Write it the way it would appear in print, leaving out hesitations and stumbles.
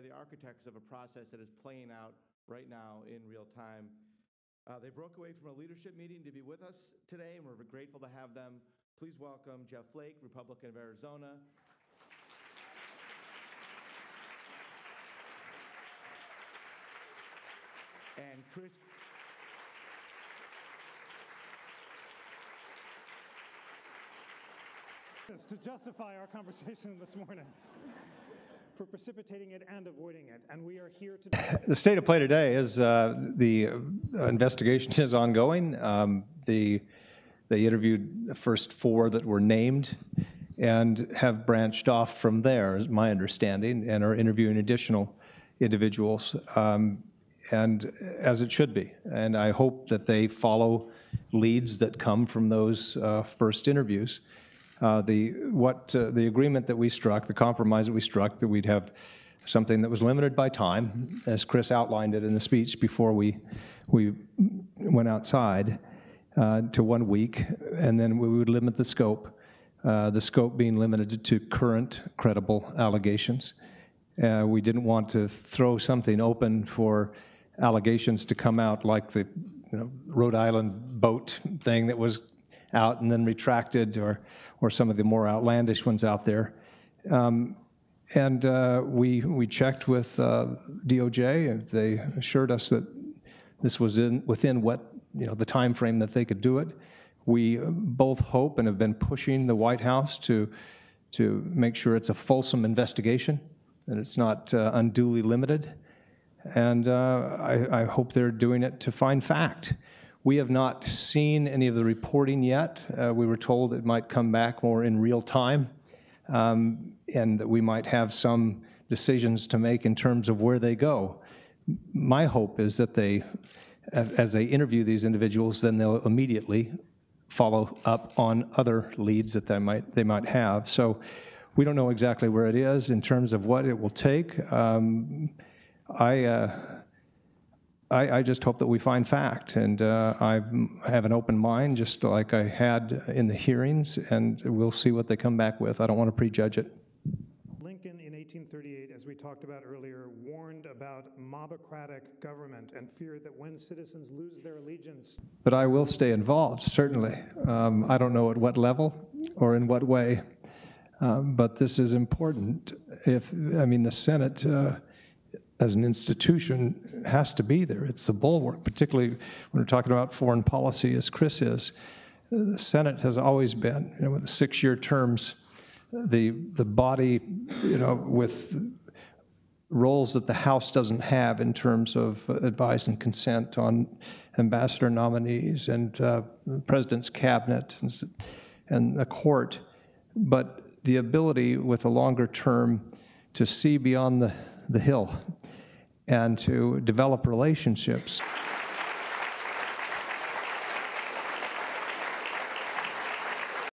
the architects of a process that is playing out right now in real time. They broke away from a leadership meeting to be with us today, and we're grateful to have them. Please welcome Jeff Flake, Republican of Arizona. And Chris. To justify our conversation this morning, for precipitating it and avoiding it, and we are here to. The state of play today is the investigation is ongoing. They interviewed the first 4 that were named and have branched off from there, is my understanding, and are interviewing additional individuals, and as it should be. And I hope that they follow leads that come from those first interviews. The agreement that we struck, the compromise that we struck, that we'd have something that was limited by time, as Chris outlined it in the speech before we went outside, to 1 week, and then we would limit the scope being limited to current credible allegations. We didn't want to throw something open for allegations to come out like the Rhode Island boat thing that was out and then retracted, or some of the more outlandish ones out there. We checked with DOJ, and they assured us that this was within what the time frame that they could do it. We both hope and have been pushing the White House to make sure it's a fulsome investigation and it's not unduly limited. And I hope they're doing it to find fact. We have not seen any of the reporting yet. We were told it might come back more in real time, and that we might have some decisions to make in terms of where they go. My hope is that as they interview these individuals, then they'll immediately follow up on other leads that they might have. So we don't know exactly where it is in terms of what it will take. I just hope that we find fact, and I have an open mind, just like I had in the hearings, and we'll see what they come back with. I don't want to prejudge it. Lincoln in 1838, as we talked about earlier, warned about mobocratic government and feared that when citizens lose their allegiance. But I will stay involved, certainly. I don't know at what level or in what way, but this is important. The Senate, as an institution, has to be there. It's the bulwark, particularly when we're talking about foreign policy, as Chris is. The Senate has always been, with the 6-year terms, the body, with roles that the House doesn't have in terms of advice and consent on ambassador nominees and the president's cabinet and the court, but the ability with a longer term to see beyond the hill and to develop relationships.